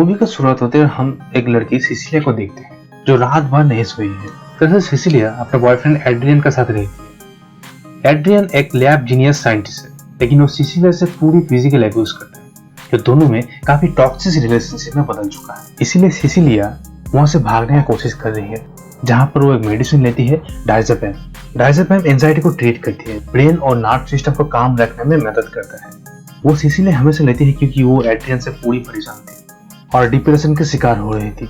Movie का शुरुआत होते हुए हम एक लड़की सिसिलिया को देखते हैं जो रात भर नहीं सोई है। दरअसल सिसिलिया अपने बॉयफ्रेंड एड्रियन के साथ रहती है। एड्रियन एक लैब जीनियस साइंटिस्ट है, लेकिन वो सिसिलिया से पूरी फिजिकल अब्यूज करता है, जो दोनों में काफी टॉक्सिक रिलेशनशिप में बदल चुका है। इसीलिए सिसिलिया वहां से भागने की कोशिश कर रही है, जहां पर वो एक मेडिसिन लेती है, डायज़ेपम। डायज़ेपम एंजाइटी को ट्रीट करती है, ब्रेन और नर्व सिस्टम को काम रखने में मदद करता है। वो सिसिलिया हमेशा लेती है क्योंकि वो एड्रियन से पूरी परेशान थी और डिप्रेशन के शिकार हो रही थी।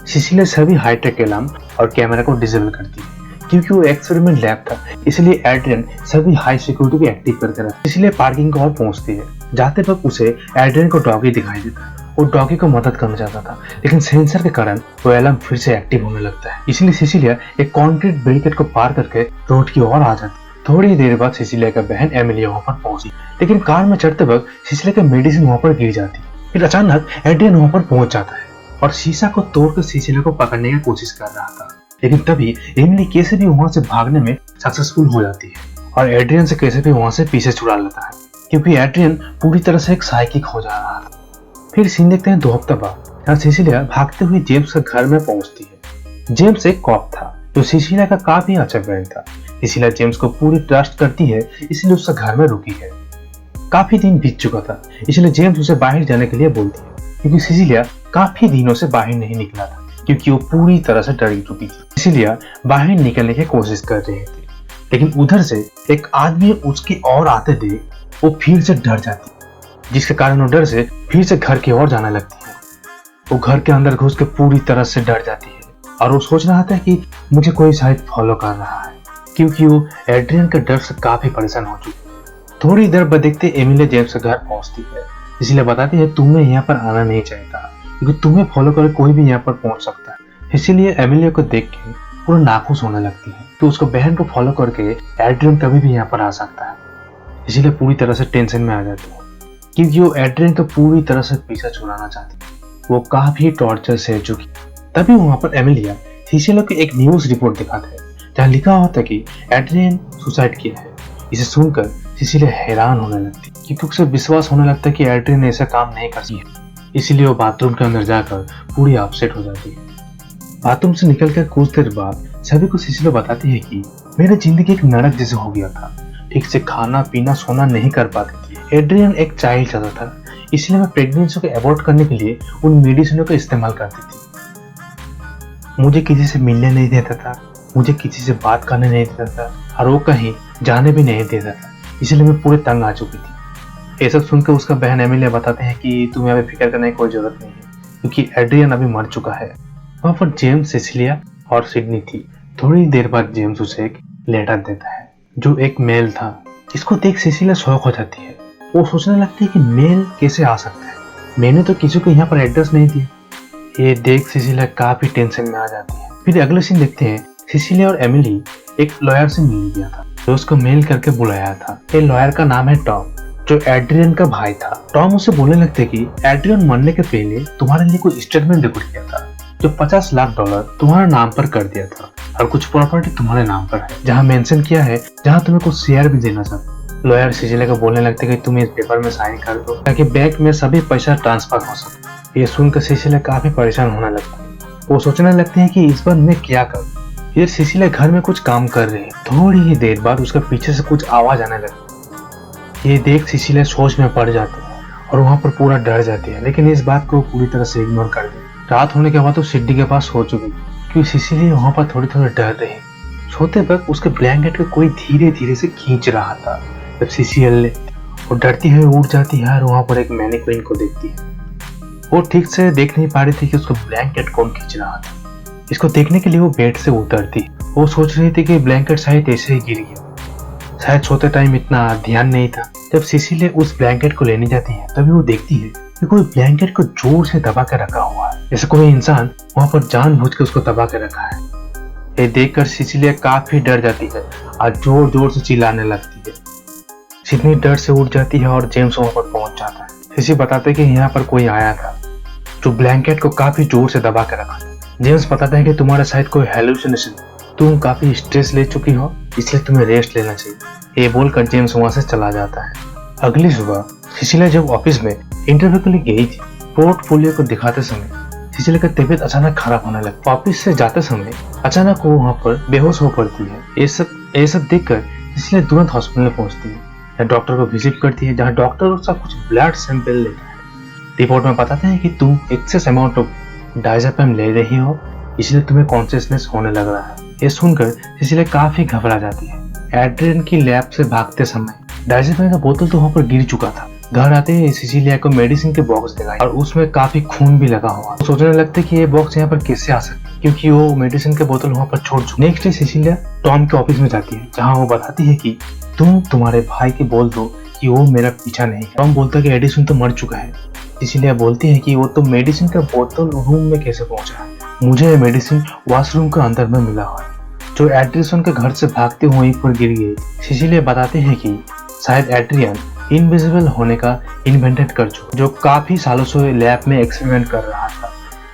सिसिलिया सभी हाईटेक अलार्म और कैमरा को डिसेबल करती है क्योंकि वो एक्सपेरिमेंट लैब था, इसलिए एड्रियन सभी हाई सिक्योरिटी को एक्टिव करके रखती है। इसलिए पार्किंग को और पहुंचती है। जाते वक्त उसे एड्रियन को डॉगी दिखाई देता है। वो डॉगी को मदद करना चाहता था, लेकिन सेंसर के कारण वो अलार्म फिर से एक्टिव होने लगता है। इसलिए सिसिलिया एक कॉन्क्रीट बैरिकेड को पार करके रोड की ओर आ जाती है। थोड़ी देर बाद सिसिलिया का बहन एमिलिया वहां पर पहुंची, लेकिन कार में चढ़ते वक्त सिसिलिया का मेडिसिन वहां पर गिर जाती है। फिर अचानक एड्रियन वहां पर पहुंच जाता है और शीशा को तोड़कर सिसिलिया को पकड़ने की कोशिश कर रहा था, लेकिन तभी एमिली कैसे भी वहां से भागने में सक्सेसफुल हो जाती है और एड्रियन से कैसे भी वहां से पीछे छुड़ा लेता है, क्योंकि एड्रियन पूरी तरह से एक साइकिक हो जा रहा था। फिर सीन देखते हैं 2 हफ्ते बाद, जहाँ सिसिलिया भागते हुए जेम्स के घर में पहुंचती है। जेम्स एक कॉप था जो सिसिलिया का काफी अच्छा फ्रेंड था। सिसिलिया जेम्स को पूरी ट्रस्ट करती है, इसलिए उसके घर में रुकी है। काफी दिन बीत चुका था, इसलिए जेम्स उसे बाहर जाने के लिए बोलती है, क्योंकि सिसिलिया काफी दिनों से बाहर नहीं निकला था, क्योंकि वो पूरी तरह से डर चुकी थी। सिसिलिया बाहर निकलने की कोशिश कर रहे थे, लेकिन उधर से एक आदमी उसकी ओर आते देख वो फिर से डर जाती है, जिसके कारण वो डर से फिर से घर की ओर जाने लगती है। वो घर के अंदर घुस के पूरी तरह से डर जाती है और वो सोच रहा था कि मुझे कोई शायद फॉलो कर रहा है, क्योंकि वो एड्रियन के डर से काफी परेशान हो चुकी है। थोड़ी देर बाद देखते एमिलिया जेम्स के घर पहुंचती है। इसलिए बताती है तुम्हें यहाँ पर आना नहीं चाहिए था, क्योंकि तुम्हें फॉलो कर कोई भी यहाँ पर पहुंच सकता है। इसीलिए एमिलिया को देख के पूरा नाखुश होने लगती है कि उसको बहन को फॉलो करके एड्रियन कभी भी यहाँ पर आ सकता है। इसीलिए पूरी तरह से टेंशन में आ जाती है, क्योंकि वो एड्रियन को पूरी तरह से पीछा छुड़ाना चाहती है। वो काफी टॉर्चर सह चुकी। तभी वहां पर एमिलिया सिसिलिया को एक न्यूज रिपोर्ट दिखाता है, जहाँ लिखा हुआ था कि एड्रियन सुसाइड किया है। इसे सुनकर सिसिलिया हैरान होने लगती है, क्योंकि उसे विश्वास होने लगता है कि एड्रियन ऐसा काम नहीं कर सकती। इसीलिए वो बाथरूम के अंदर जाकर पूरी अपसेट हो जाती है। बाथरूम से निकलकर कुछ देर बाद सभी को सिसिलिया बताती है कि मेरी जिंदगी एक नरक जैसे हो गया था। ठीक से खाना पीना सोना नहीं कर पाती थी। एड्रियन एक चाइल्ड चाहता था, इसलिए मैं प्रेगनेंसी को अवॉइड करने के लिए उन मेडिसिनों का इस्तेमाल करती थी। मुझे किसी से मिलने नहीं देता था, मुझे किसी से बात करने नहीं देता था और वो कहीं जाने भी नहीं देता था, इसलिए मैं पूरे तंग आ चुकी थी। ये सब सुनकर उसका बहन एमिलिया बताते हैं कि तुम्हें अभी फिक्र करने की कोई जरूरत नहीं है, क्योंकि एड्रियन अभी मर चुका है। वहां पर जेम्स, सिसिलिया और सिडनी थी। थोड़ी देर बाद जेम्स उसे एक लेटर देता है जो एक मेल था। इसको देख सिसिलिया शॉक हो जाती है। वो सोचने लगती है कि मेल कैसे आ सकता है, मैंने तो किसी को यहाँ पर एड्रेस नहीं दिया। ये देख सिसिलिया काफी टेंशन में आ जाती है। फिर अगले सीन देखते हैं, सिसिलिया और एमिली एक लॉयर से मिल गया था जो उसको मेल करके बुलाया था। ये लॉयर का नाम है टॉम, जो एड्रियन का भाई था। टॉम उसे बोलने लगते कि एड्रियन मरने के पहले तुम्हारे लिए कोई स्टेटमेंट रिकॉर्ड किया था जो $50 लाख तुम्हारे नाम पर कर दिया था और कुछ प्रॉपर्टी तुम्हारे नाम पर है, जहाँ मेंशन किया है जहाँ तुम्हें कुछ शेयर भी देना था। लॉयर सिसिलिया को बोलने लगते कि तुम इस पेपर में साइन कर दो ताकि बैंक में सभी पैसा ट्रांसफर हो सके। ये सुनकर सिसिलिया काफी परेशान होने लगता है। वो सोचने लगते हैं कि इस बार मैं क्या करूं। इधर सिसिलिया घर में कुछ काम कर रही है। थोड़ी ही देर बाद उसके पीछे से कुछ आवाज आने लगती। ये देख सिसिलिया सोच में पड़ जाती है और वहां पर पूरा डर जाती है, लेकिन इस बात को पूरी तरह से इग्नोर कर दी। रात होने के बाद वो सिड्डी के पास सो चुकी, क्योंकि सिसिलिया वहां पर थोड़ी थोड़ी डर रही। सोते वक्त उसके ब्लैंकेट को कोई धीरे धीरे से खींच रहा था। जब सिसिलिया वो डरती हुई उठ जाती है और वहां पर एक मैनीक्वीन को देखती है। वो ठीक से देख नहीं पा रही थी कि उसको ब्लैंकेट कौन खींच रहा था। इसको देखने के लिए वो बेड से उतरती। वो सोच रही थी कि ब्लैंकेट शायद ऐसे ही गिर गया, शायद सोते टाइम इतना ध्यान नहीं था। जब सिसिलिया उस ब्लैंकेट को लेने जाती है, तभी वो देखती है कि कोई ब्लैंकेट को जोर से दबा कर रखा हुआ है, जैसे कोई इंसान वहां पर जानबूझ के उसको दबा कर रखा है। ये देखकर सिसिलिया काफी डर जाती है और जोर जोर से चिल्लाने लगती है। सिडनी डर से उठ जाती है और जेम्स वहां पर पहुंच जाता है। सिसी बताते हैं कि यहाँ पर कोई आया था जो ब्लैंकेट को काफी जोर से दबा कर रखा था। जेम्स बताता है कि तुम्हारा शायद कोई हेलुसिनेशन, तुम काफी स्ट्रेस ले चुकी हो, इसलिए तुम्हें रेस्ट लेना चाहिए। ये बोलकर जेम्स वहां से चला जाता है। अगली सुबह सिसिलिया जब ऑफिस में इंटरव्यू के लिए गई थी, पोर्टफोलियो को दिखाते समय सिसिलिया की तबीयत अचानक खराब होने लगती है। ऑफिस से जाते समय अचानक वो वहाँ पर बेहोश हो पड़ती है। ये सब देखकर सिसिलिया तुरंत हॉस्पिटल में पहुंचती है, डॉक्टर को विजिट करती है, जहाँ डॉक्टर उसका कुछ ब्लड सैंपल लेता है। रिपोर्ट में बताते हैं कि तुम एक्सेस अमाउंट ऑफ डायज़ेपाम ले रही हो, इसलिए तुम्हें कॉन्शियसनेस होने लग रहा है। ये सुनकर सिसिलिया काफी घबरा जाती है। एड्रियन की लैब से भागते समय डायज़ेपाम का बोतल तो वहाँ पर गिर चुका था। घर आते ही सिसिलिया को मेडिसिन के बॉक्स दिखाई और उसमें काफी खून भी लगा हुआ। वो सोचने लगते कि ये बॉक्स यहाँ पर कैसे आ सकता, क्योंकि वो मेडिसिन के बोतल वहाँ पर छोड़ चुके। नेक्स्ट डे सिसिलिया टॉम के ऑफिस में जाती है, जहाँ वो बताती है कि तुम तुम्हारे भाई के बोल दो कि वो मेरा पीछा नहीं। टॉम बोलता है कि एडिसन तो मर चुका है। सिसिलिया बोलती है कि वो तो मेडिसिन का बोतल रूम में कैसे पहुंचा है, मुझे मेडिसिन वॉशरूम के अंदर में मिला हुआ है, जो एड्रियन के घर से भागते हुए वहीं पर गिर गई। सिसिलिया बताते हैं कि शायद एड्रियन इनविजिबल होने का इन्वेंटेड कर चुका, जो काफी सालों से लैब में एक्सपेरिमेंट कर रहा था।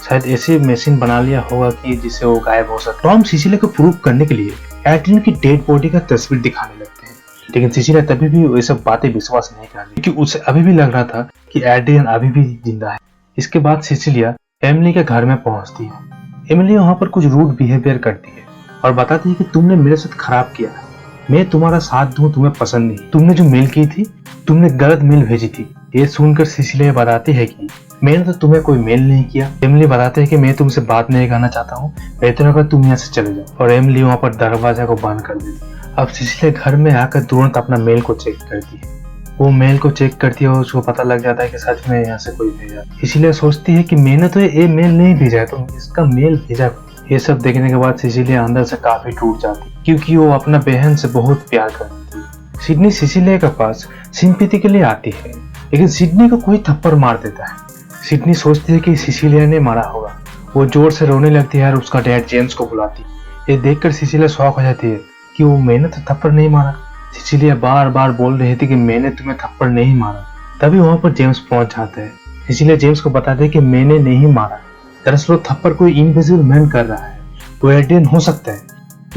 शायद ऐसी मशीन बना लिया होगा कि जिससे वो गायब हो सके। टॉम सिसिलिया को प्रूव करने के लिए एड्रियन की डेड बॉडी का तस्वीर दिखाने लगते हैं, लेकिन सिसिलिया तभी भी ये सब बातें विश्वास नहीं कर रही, क्योंकि उसे अभी भी लग रहा था कि एड्रियन अभी भी जिंदा है। इसके बाद सिसिलिया एमिली के घर में पहुंचती है। एमिली वहां पर कुछ रूड बिहेवियर करती है और बताती है कि तुमने मेरे साथ खराब किया है, मैं तुम्हारा साथ दूं तुम्हें पसंद नहीं, तुमने जो मेल की थी तुमने गलत मेल भेजी थी। ये सुनकर सिसिलिया बताती है कि मैंने तो तुम्हें कोई मेल नहीं किया। एमिली बताते है कि मैं तुमसे बात नहीं करना चाहता हूँ, बेहतर होगा तुम यहाँ से चले जाओ। और एमिली वहाँ पर दरवाजा को बंद कर देती है। अब सिसिलिया घर में आकर तुरंत अपना मेल को चेक करती है। वो मेल को चेक करती है और उसको पता लग जाता है कि सच में यहाँ से कोई भेजा। इसीलिए सोचती है कि मैंने तो ये मेल नहीं भेजा है, तो इसका मेल भेजा। ये सब देखने के बाद सिसिलिया अंदर से काफी टूट जाती, क्योंकि वो अपना बहन से बहुत प्यार करती थी। सिडनी सिसिलिया के पास सिंपैथी के लिए आती है, लेकिन सिडनी को कोई थप्पड़ मार देता है। सिडनी सोचती है कि सिसिलिया ने मारा होगा। वो जोर से रोने लगती है और उसका डैड जेम्स को बुलाती है। ये देखकर सिसिलिया शॉक हो जाती है कि वो मैंने तो थप्पड़ नहीं मारा। सिसिलिया बार बार बोल रही थी कि मैंने तुम्हें थप्पड़ नहीं मारा। तभी वहां पर जेम्स पहुंच जाते हैं। सिसिलिया जेम्स को बताते हैं कि मैंने नहीं मारा, दरअसल वो थप्पड़ कोई इनविजिबल मैन कर रहा है, वो एड्रियन हो सकता है,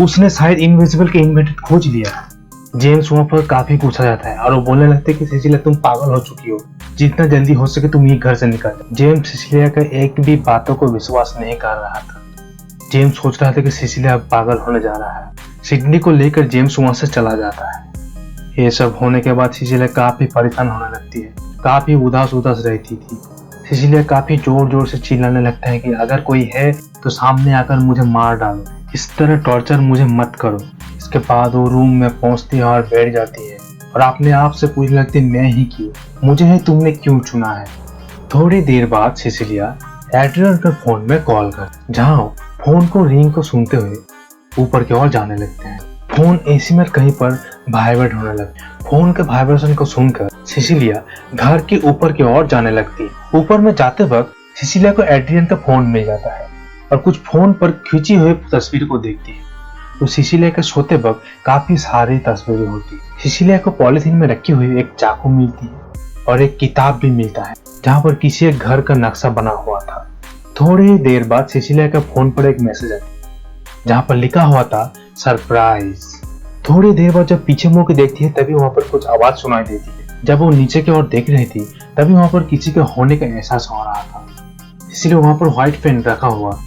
उसने शायद इनविजिबल के इन्वेंटेड खोज लिया है। जेम्स वहां पर काफी गुस्सा जाता है और वो बोलने लगते हैं कि सिसिलिया तुम पागल हो चुकी हो, जितना जल्दी हो सके तुम ये घर से निकल जाओ। जेम्स सिसिलिया का एक भी बातों को विश्वास नहीं कर रहा था। जेम्स सोच रहा था कि सिसिलिया पागल होने जा रहा है। सिडनी को लेकर जेम्स वहां से चला जाता है। ये सब होने के बाद सिसिलिया काफी परेशान होने लगती है, काफी उदास रहती थी। सिसिलिया काफी जोर जोर से चिल्लाने लगता है कि अगर कोई है तो सामने आकर मुझे मार डालो, इस तरह टॉर्चर मुझे मत करो। इसके बाद वो रूम में पहुंचती है और बैठ जाती है और अपने आप से पूछने लगती है मैं ही क्यों, मुझे ही तुमने क्यों चुना है। थोड़ी देर बाद सिसिलिया एड्रियन के फोन में कॉल कर, जहाँ फोन को रिंग को सुनते हुए ऊपर की ओर जाने लगते हैं। फोन एसी में कहीं पर वाइब्रेट होने लगता है। फोन के वाइब्रेशन को सुनकर सिसिलिया घर के ऊपर की ओर जाने लगती है। ऊपर में जाते वक्त सिसिलिया को एड्रियन का फोन मिल जाता है और कुछ फोन पर खींची हुई तस्वीर को देखती है। तो सिसिलिया के सोते वक्त काफी सारी तस्वीरें होती है। सिसिलिया को पॉलिथीन में रखी हुई एक चाकू मिलती है और एक किताब भी मिलता है, जहाँ पर किसी एक घर का नक्शा बना हुआ था। थोड़ी देर बाद सिसिलिया के फोन पर एक मैसेज आता है, जहाँ पर लिखा हुआ था सरप्राइज। थोड़ी देर बाद जब पीछे मुड़ के देखती है तभी वहां पर कुछ आवाज सुनाई देती है। जब वो नीचे की ओर देख रही थी तभी वहां पर किसी के होने का एहसास हो रहा था, इसलिए वहां पर व्हाइट पेन रखा हुआ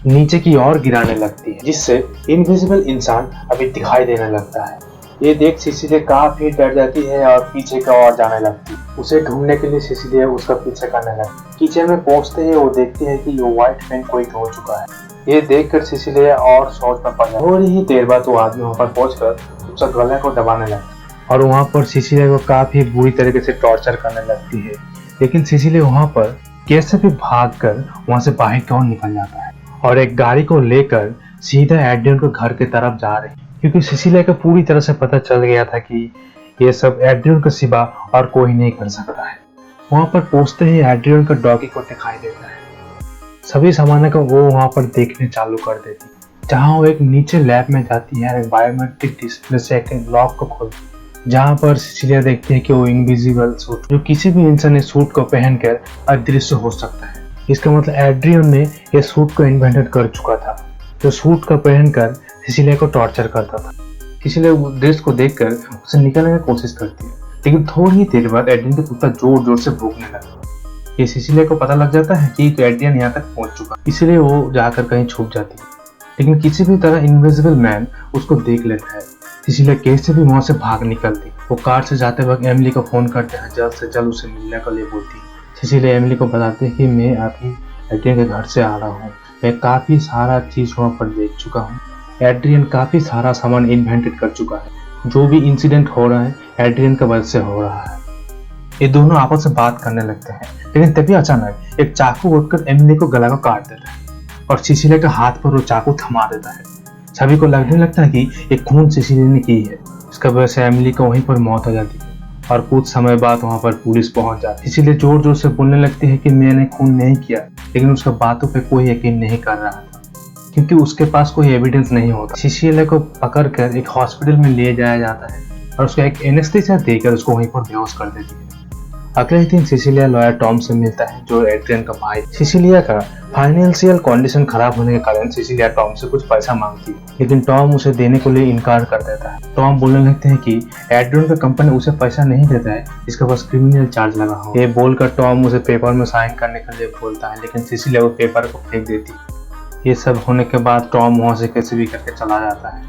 नीचे की ओर गिराने लगती है, जिससे इनविजिबल इंसान अभी दिखाई देने लगता है। ये देख सिसिलिया काफी डर जाती है और पीछे की ओर जाने लगती है। उसे ढूंढने के लिए सिसिलिया उसका पीछा करने लगती है। किचन में पहुंचते ही वो देखती है कि वो व्हाइट पेन कोई धो चुका है। ये देखकर सिसिलिया और सोच में पड़ जाती है। थोड़ी ही देर बाद वो आदमी वहां पर पहुंचकर उसका गले को दबाने लगता है और वहां पर सिसिलिया को काफी बुरी तरीके से टॉर्चर करने लगती है। लेकिन सिसिलिया वहां पर कैसे भी भागकर वहां से बाहर की ओर निकल जाता है और एक गाड़ी को लेकर सीधा एड्रियन के घर की तरफ जा रही, क्योंकि सिसिलिया को पूरी तरह से पता चल गया था कि ये सब एड्रियन के सिवा और कोई नहीं कर सकता है। वहां पर पहुंचते ही एड्रियन का डॉगी को दिखाई देता है। सभी सामान को वो वहां पर देखने चालू कर देती, जहां वो एक नीचे लैब में जाती है, एक बायोमेट्रिक डिस्प्ले से एक लॉक को खोलती, जहां पर सिसिलिया देखती है कि वो इनविजिबल सूट, जो किसी भी इंसान इस सूट को पहनकर अदृश्य हो सकता है। इसका मतलब एड्रियन ने ये सूट को इन्वेंटेड कर चुका था, जो सूट को पहनकर सिसिलिया को टॉर्चर करता था। सिसिलिया ड्रेस को देखकर उसे निकालने की कोशिश करती है, लेकिन थोड़ी ही देर बाद एड्रियन का कुत्ता जोर जोर से भौंकने लगा। ये सिसिलिया को पता लग जाता है कि एड्रियन यहाँ तक पहुंच चुका, इसलिए वो जाकर कहीं छुप जाती है। लेकिन किसी भी तरह इनविजिबल मैन उसको देख लेता है। सिसिलिया कैसे भी वहां से भाग निकलती। वो कार से जाते वक्त एमिली को फोन करते हैं, जल्द से जल्द उसे मिलने के लिए बोलती है। सिसिलिया एमिली को बताते हैं कि मैं आपकी एड्रियन के घर से आ रहा हूँ, मैं काफी सारा चीज वहाँ पर देख चुका हूँ। एड्रियन काफी सारा सामान इन्वेंटेड कर चुका है, जो भी इंसिडेंट हो रहा है एड्रियन की वजह से हो रहा है। ये दोनों आपस में बात करने लगते हैं, लेकिन तभी अचानक एक चाकू उठकर एमिली को गला को काट देता है और सिसिलिया के हाथ पर वो चाकू थमा देता है। सभी को लगने लगता है कि ये खून सिसिलिया ने की है। इसका वजह से एमिली को वहीं पर मौत हो जाती है और कुछ समय बाद वहां पर पुलिस पहुंच जाती है। इसलिए जोर जोर से बोलने लगती है कि मैंने खून नहीं किया, लेकिन उसका बातों पे कोई यकीन नहीं कर रहा था क्योंकि उसके पास कोई एविडेंस नहीं होता। सिसिलिया को पकड़कर एक हॉस्पिटल में ले जाया जाता है और उसको एक एनेस्थीसिया देकर उसको वहीं पर बेहोश कर देती है। अगले ही दिन सिसिलिया लॉयर टॉम से मिलता है, जो एड्रियन का भाई। सिसिलिया का फाइनेंशियल कंडीशन खराब होने के कारण सिसिलिया टॉम से कुछ पैसा मांगती है, लेकिन टॉम उसे देने के लिए इनकार कर देता है। टॉम बोलने लगते हैं कि एड्रियन का कंपनी उसे पैसा नहीं देता है, इसके पास क्रिमिनल चार्ज लगा हो। ये बोलकर टॉम उसे पेपर में साइन करने के लिए बोलता है, लेकिन सिसिलिया वो पेपर को फेंक देती है। ये सब होने के बाद टॉम वहां से कैसे भी करके चला जाता है।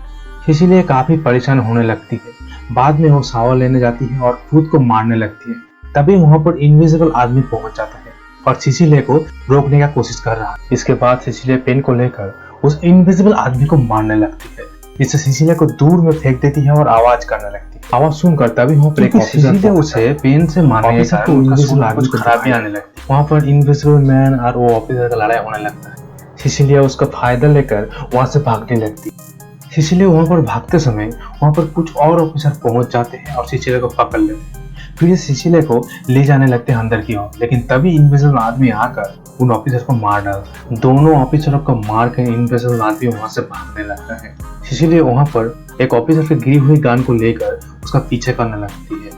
सिसिलिया काफी परेशान होने लगती है। बाद में वो शावर लेने जाती है और खुद को मारने लगती है। तभी वहां पर इनविजिबल आदमी पहुंच जाता है और सिसिलिया को रोकने का कोशिश कर रहा है। इसके बाद सिसिलिया पेन को लेकर उस इनविजिबल आदमी को मारने लगती है, जिससे सिसिलिया को दूर में फेंक देती है और आवाज करने लगती है। आवाज सुनकर तभी वहां पर एक ऑफिसर उसे पेन से मारने के कारण इनविजिबल आदमी को खराबी आने लगती है। वहां पर इनविजिबल मैन और वो ऑफिसर का लड़ाई होने लगता है। सिसिलिया उसका फायदा लेकर वहां से भागने लगती है। सिसिलिया वहां पर भागते समय वहां पर कुछ और ऑफिसर पहुंच जाते हैं और सिसिलिया को पकड़ लेते हैं। फिर सिसिलिया को ले जाने लगते हैं अंदर की ओर, लेकिन तभी इनविजिबल आदमी आकर उन ऑफिसर को मार डालता है। दोनों ऑफिसरों को मार कर इनविजिबल आदमी वहां से भागने लगता है। सिसिलिया वहां पर एक ऑफिसर की गिरी हुई गन को लेकर उसका पीछे करने लगती है,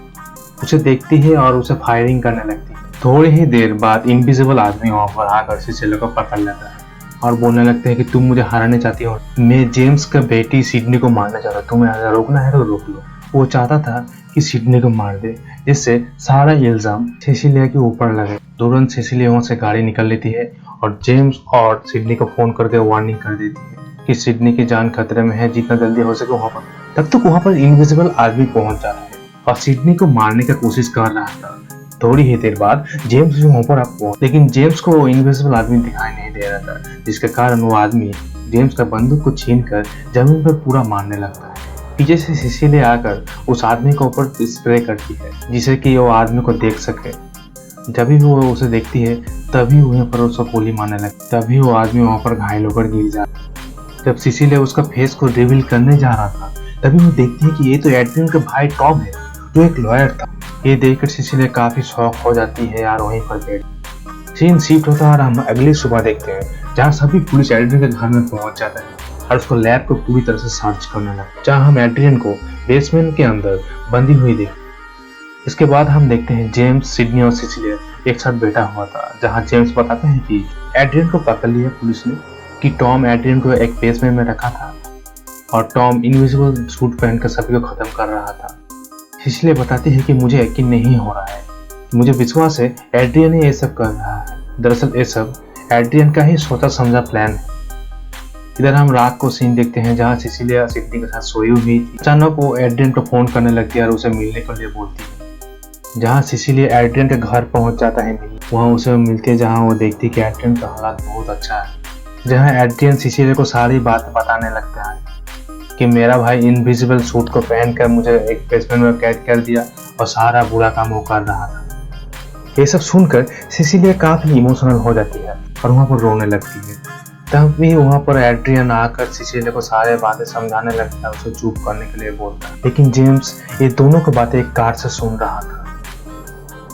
उसे देखती है और उसे फायरिंग करने लगती है। थोड़ी ही देर बाद इनविजिबल आदमी वहां पर आकर सिसिलिया को पकड़ लेता है और बोलने लगते हैं कि तुम मुझे हराने चाहती हो, मैं जेम्स का बेटी सिडनी को मारना चाहता हूँ, तुम्हें रोकना है तो रोक लो। वो चाहता था कि सिडनी को मार दे, जिससे सारा इल्जाम सिसिलिया के ऊपर लगे। तुरंत सिसिलिया वहां से गाड़ी निकल लेती है और जेम्स और सिडनी को फोन करके वार्निंग कर देती है कि सिडनी की जान खतरे में है, जितना जल्दी हो सके वहां पर। तब तक वहां पर इनविजिबल आदमी पहुंच जाता है और सिडनी को मारने की कोशिश कर रहा था। थोड़ी ही देर बाद जेम्स भी वहां पर पहुंच, लेकिन जेम्स को वो इनविजिबल आदमी दिखाई नहीं दे रहा था, जिसके कारण वो आदमी जेम्स का बंदूक को छीनकर जमीन पर पूरा मारने लगता है। पीछे से सिसिलिया आकर उस आदमी के ऊपर स्प्रे करती है, जिससे कि वो आदमी को देख सके। जब भी वो उसे देखती है तभी वहीं पर उसको गोली मारने लगती। तभी वो आदमी वहां पर घायल होकर गिर जाता है। जब सिसिलिया उसका फेस को रिवील करने जा रहा था, तभी वो देखती है कि ये तो एड्रियन का भाई टॉम है, जो एक लॉयर था। ये देखकर सिसिलिया काफी शॉक हो जाती है यार। वहीं पर बैठ सीन शिफ्ट होता है और हम अगली सुबह देखते हैं, जहाँ सभी पुलिस एड्रियन के घर में पहुंच जाता है और उसको लैब को पूरी तरह से सर्च करने लगा, जहाँ हम एड्रियन को बेसमेंट के अंदर बंदी हुई देखते। इसके बाद हम देखते हैं जेम्स, सिडनी और सिसिलिया एक साथ बैठा हुआ था, जहाँ जेम्स बताते हैं कि एड्रियन को पकड़ लिया पुलिस ने, कि टॉम एड्रियन को एक बेसमेंट में रखा था और टॉम इनविजिबल सूट पहनकर सभी को खत्म कर रहा था। सिसिलिया बताती है कि मुझे यकीन नहीं हो रहा है, मुझे विश्वास है एड्रियन ही ये सब कर रहा है। दरअसल ये सब एड्रियन का ही सोचा समझा प्लान है। इधर हम रात को सीन देखते हैं, जहाँ सिसिलिया सिडनी के साथ सोई हुई थी। अचानक वो एड्रियन को फोन करने लगती है और उसे मिलने के लिए बोलती है। जहाँ सिसिलिया एड्रियन के घर पहुंच जाता है, नहीं वहाँ उसे मिलती है, जहाँ वो देखती है कि एड्रियन का हालात बहुत अच्छा है। जहाँ एड्रियन सिसिलिया को सारी बात बताने लगता है कि मेरा भाई इनविजिबल सूट को पहनकर मुझे एक बेसमेंट में कैद कर दिया और सारा बुरा काम वो कर रहा था। ये सब सुनकर सिसिलिया काफी इमोशनल हो जाती है और वहाँ पर रोने लगती है। तब भी वहाँ पर एड्रियन आकर सिसिलिया को सारे बातें समझाने लगता है, उसे चुप करने के लिए बोलता है। लेकिन जेम्स ये दोनों की बातें एक कार से सुन रहा था।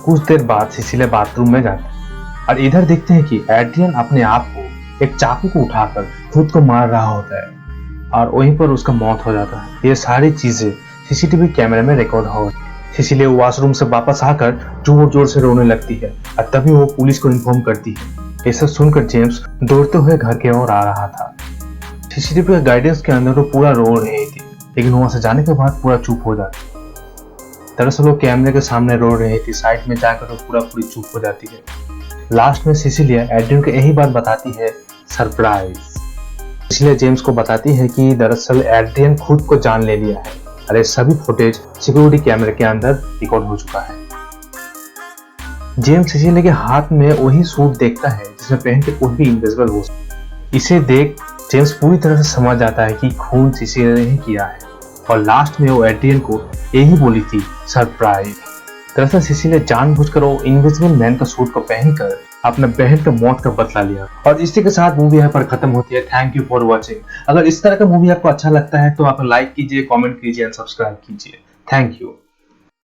कुछ देर बाद सिसिलिया बाथरूम में जाती है और इधर देखते हैं कि एड्रियन अपने आप को एक चाकू को उठाकर खुद को मार रहा होता है और वहीं पर उसका मौत हो जाता है। ये सारी चीजें सीसीटीवी कैमरे में रिकॉर्ड हो। सिसिलिया वॉशरूम से वापस आकर जोर जोर से रोने लगती है और तभी वो पुलिस को इन्फॉर्म करती है। ये सब सुनकर जेम्स दौड़ते हुए घर की ओर आ रहा था। सीसीटीवी के गाइडेंस के अंदर वो पूरा रो रही थी, लेकिन वहां से जाने के बाद पूरा चुप हो जाती। दरअसल वो कैमरे के सामने रो रही थी, साइड में जाकर वो पूरी चुप हो जाती है। लास्ट में सिसिलिया एड्रियन को यही बात बताती है, सरप्राइज। सिसिलिया जेम्स को बताती है कि दरअसल एड्रियन खुद को जान ले लिया है और ये सभी फुटेज सिक्योरिटी कैमरे के अंदर रिकॉर्ड हो चुका है। जेम्स सिसिलिया के हाथ में वही सूट देखता है जिसमें पहन के कोई भी इनविजिबल हो सकता। इसे देख जेम्स पूरी तरह से समझ जाता है कि खून सिसिलिया ने ही किया है और लास्ट में वो एड्रियन को यही बोली थी, सरप्राइज। दरअसल सिसिलिया जानबूझकर वो इनविजिबल मैन का सूट को पहनकर अपने बहन का मौत का बदला लिया। और इसी के साथ मूवी यहाँ पर खत्म होती है। Thank you for watching. अगर इस तरह का मूवी आपको अच्छा लगता है तो आप लाइक कीजिए, कमेंट कीजिए एंड सब्सक्राइब कीजिए। Thank you.